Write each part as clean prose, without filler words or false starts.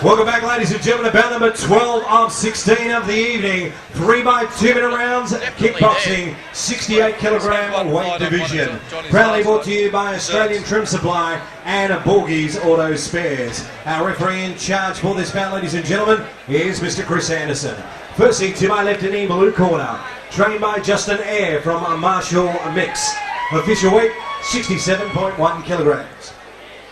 Welcome back, ladies and gentlemen, to bout number 12 of 16 of the evening. 3 by 2 minute rounds, kickboxing, 68 kilogram weight division. Proudly brought to you by Australian Trim Supply and Borgie's Auto Spares. Our referee in charge for this bout, ladies and gentlemen, is Mr. Chris Anderson. Firstly, to my left in the blue corner, trained by Justin Eyre from Marshall Mix. Official weight, 67.1 kilograms.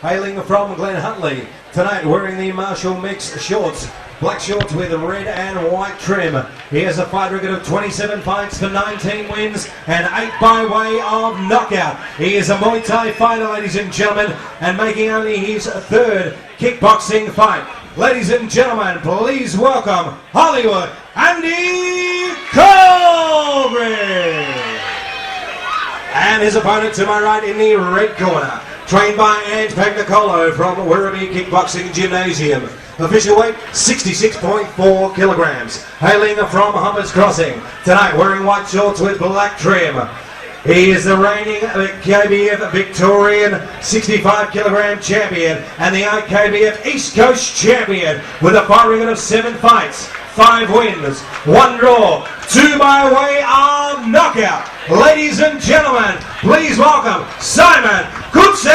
Hailing from Glen Huntly, tonight wearing the Marshall Mix shorts, black shorts with red and white trim. He has a fight record of 27 fights for 19 wins and 8 by way of knockout. He is a Muay Thai fighter, ladies and gentlemen, and making only his third kickboxing fight. Ladies and gentlemen, please welcome Hollywood Andy Colgrave. And his opponent to my right in the red corner, trained by Ant Pagnacolo from Werribee Kickboxing Gymnasium. Official weight, 66.4 kilograms. Hailing from Humpers Crossing, tonight wearing white shorts with black trim. He is the reigning KBF Victorian 65 kilogram champion and the IKBF East Coast champion with a fight record of 7 fights, 5 wins, 1 draw, 2 by way of knockout. Ladies and gentlemen, please welcome Simon Coutsouvelis.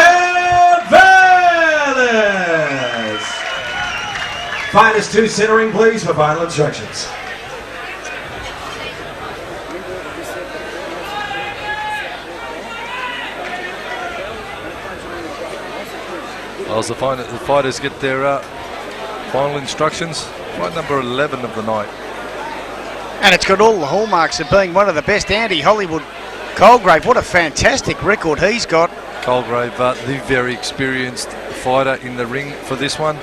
Fighters to centering, please, for final instructions. Well, as the fighters get their final instructions, fight number 11 of the night. And it's got all the hallmarks of being one of the best. Andy Hollywood Colgrave, what a fantastic record he's got. Colgrave, the very experienced fighter in the ring for this one.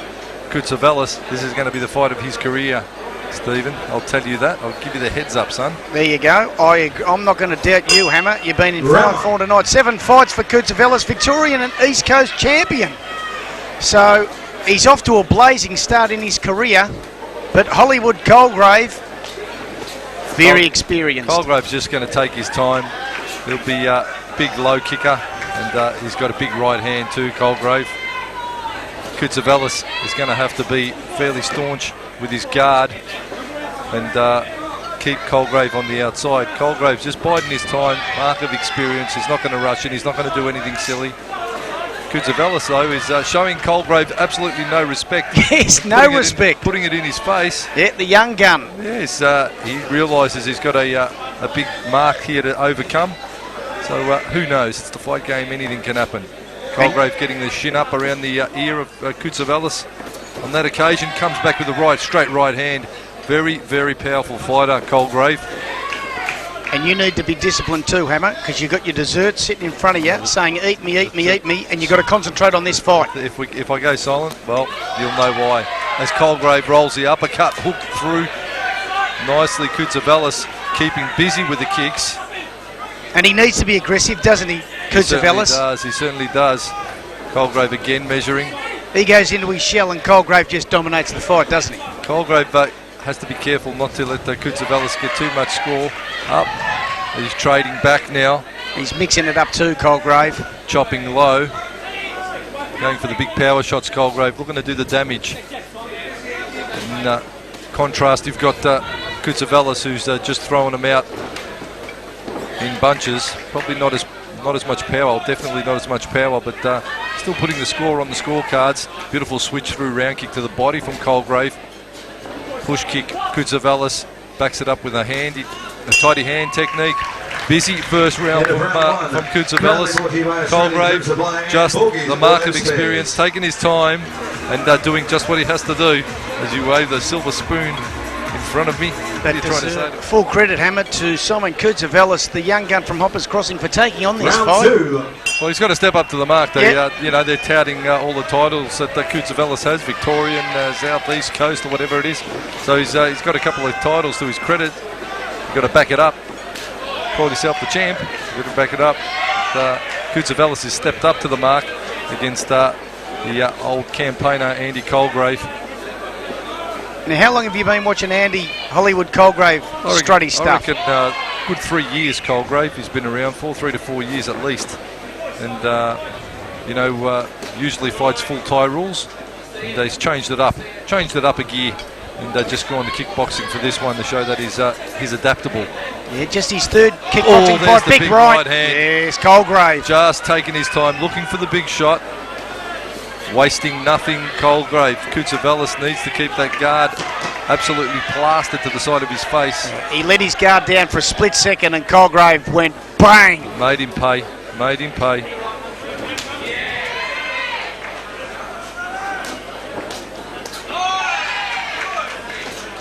Coutsouvelis, this is going to be the fight of his career, Stephen. I'll tell you that. I'll give you the heads up, son. There you go. I'm not going to doubt you, Hammer. You've been in 5-4 tonight. 7 fights for Coutsouvelis, Victorian and East Coast champion. So he's off to a blazing start in his career, but Hollywood Colgrave, very experienced. Colgrave's just going to take his time. He'll be a big low kicker, and he's got a big right hand too, Colgrave. Coutsouvelis is going to have to be fairly staunch with his guard and keep Colgrave on the outside. Colgrave's just biding his time, mark of experience. He's not going to rush in. He's not going to do anything silly. Coutsouvelis, though, is showing Colgrave absolutely no respect. Yes, no respect. Putting it in his face. Yeah, the young gun. Yes, he realises he's got a big mark here to overcome. So who knows? It's the fight game. Anything can happen. Colgrave getting the shin up around the ear of Coutsouvelis. On that occasion, comes back with a straight right hand. Very, very powerful fighter, Colgrave. And you need to be disciplined too, Hammer, because you've got your dessert sitting in front of you saying, eat me, eat me, eat me, and you've got to concentrate on this fight. If I go silent, well, you'll know why. As Colgrave rolls the uppercut, hooked through nicely, Coutsouvelis keeping busy with the kicks. And he needs to be aggressive, doesn't he, Coutsouvelis? He certainly does. Colgrave again measuring. He goes into his shell and Colgrave just dominates the fight, doesn't he? Colgrave has to be careful not to let Coutsouvelis get too much score up. He's trading back now. He's mixing it up too, Colgrave. Chopping low. Going for the big power shots, Colgrave. Looking to do the damage. In contrast, you've got Coutsouvelis, who's just throwing them out in bunches. Probably not as much power, definitely not as much power, but still putting the score on the scorecards. Beautiful switch through round kick to the body from Colgrave. Push kick, Coutsouvelis backs it up with a tidy hand technique. Busy first round from Coutsouvelis. Colgrave, just the mark of experience, taking his time and doing just what he has to do. As you wave the silver spoon in front of me. What are you trying to say? Full credit, Hammer, to Simon Coutsouvelis, the young gun from Hoppers Crossing, for taking on this fight. Well, he's got to step up to the mark. They're touting all the titles that Coutsouvelis has, Victorian, South East Coast, or whatever it is. So he's got a couple of titles to his credit. You've got to back it up. Call yourself the champ. You've got to back it up. Coutsouvelis has stepped up to the mark against the old campaigner Andy Colgrave. Now, how long have you been watching Andy Hollywood Colgrave strut his stuff? I reckon good 3 years, Colgrave. He's been around for 3 to 4 years at least. And, usually fights full Thai rules. And he's changed it up a gear, and just gone to kickboxing for this one to show that he's adaptable. Yeah, just his third kickboxing there's fight. the big right hand. Yes, Colgrave. Just taking his time, looking for the big shot. Wasting nothing, Colgrave. Coutsouvelis needs to keep that guard absolutely plastered to the side of his face. He let his guard down for a split second and Colgrave went bang. Made him pay.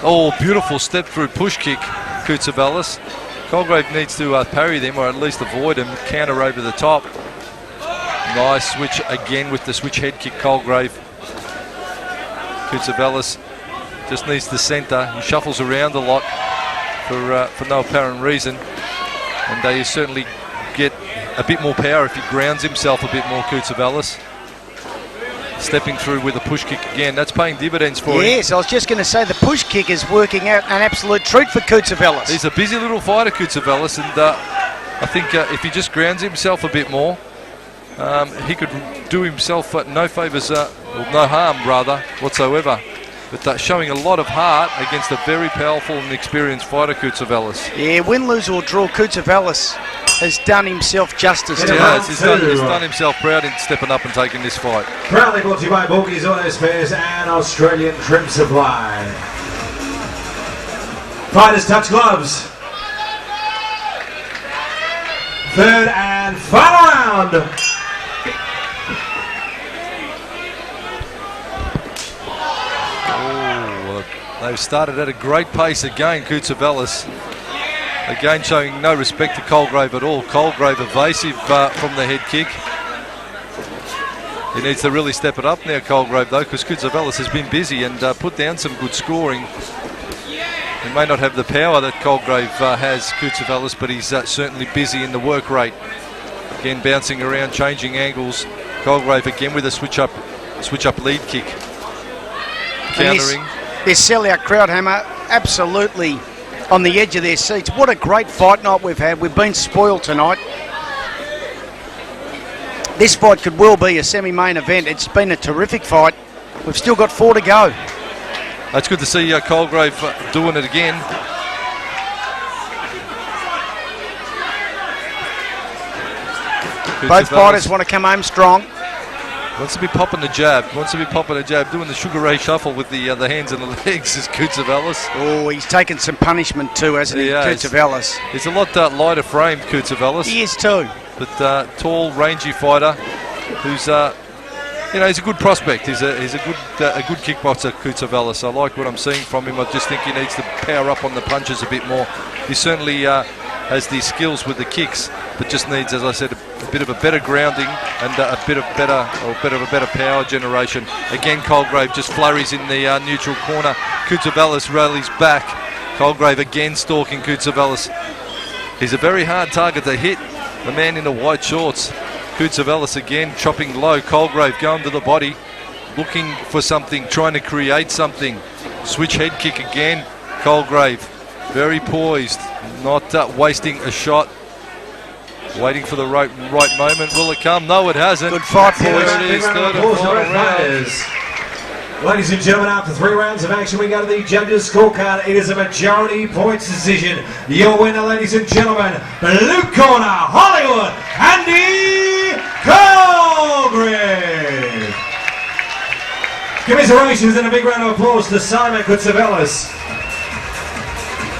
Oh, beautiful step through push kick, Coutsouvelis. Colgrave needs to parry them or at least avoid them, counter over the top. Nice switch again with the switch head kick, Colgrave. Coutsouvelis just needs the centre. He shuffles around a lot for no apparent reason. And they certainly get a bit more power if he grounds himself a bit more, Coutsouvelis. Stepping through with a push kick again. That's paying dividends for him. Yes, I was just going to say the push kick is working out an absolute treat for Coutsouvelis. He's a busy little fighter, Coutsouvelis, and I think if he just grounds himself a bit more, he could do himself no favours, no harm rather, whatsoever. But showing a lot of heart against a very powerful and experienced fighter, Coutsouvelis. Yeah, win, lose or draw, Coutsouvelis has done himself justice tonight. He's done himself proud in stepping up and taking this fight. Proudly brought to you by Bulky's Auto Spares and Australian Trim Supply. Fighters touch gloves. Third and final round. They've started at a great pace again, Coutsouvelis. Again showing no respect to Colgrave at all. Colgrave evasive from the head kick. He needs to really step it up now, Colgrave, though, because Coutsouvelis has been busy and put down some good scoring. He may not have the power that Colgrave has, Coutsouvelis, but he's certainly busy in the work rate. Again, bouncing around, changing angles. Colgrave again with a switch up lead kick. Countering. This sellout crowd, Hammer, absolutely on the edge of their seats. What a great fight night we've had. We've been spoiled tonight. This fight could well be a semi-main event. It's been a terrific fight. We've still got 4 to go. That's good to see Colgrave doing it again. Both fighters want to come home strong. Wants to be popping the jab. Doing the Sugar Ray shuffle with the hands and the legs is Coutsouvelis. Oh, he's taken some punishment too, hasn't he, Coutsouvelis? He's a lot lighter framed, Coutsouvelis. He is too. But tall, rangy fighter who's, he's a good prospect. He's a good kickboxer, Coutsouvelis. I like what I'm seeing from him. I just think he needs to power up on the punches a bit more. He certainly has the skills with the kicks, but just needs, as I said, a bit of a better grounding and a bit of a better power generation. Again, Colgrave just flurries in the neutral corner. Coutsouvelis rallies back. Colgrave again stalking Coutsouvelis. He's a very hard target to hit. The man in the white shorts. Coutsouvelis again chopping low. Colgrave going to the body, looking for something, trying to create something. Switch head kick again. Colgrave very poised, not wasting a shot. Waiting for the right moment. Will it come? No, it hasn't. Good fight, boys. There it is, third and final round. Ladies and gentlemen, after 3 rounds of action, we go to the judges' scorecard. It is a majority points decision. Your winner, ladies and gentlemen, blue corner, Hollywood, Andy Colgrave. Commiserations and a big round of applause to Simon Coutsouvelis.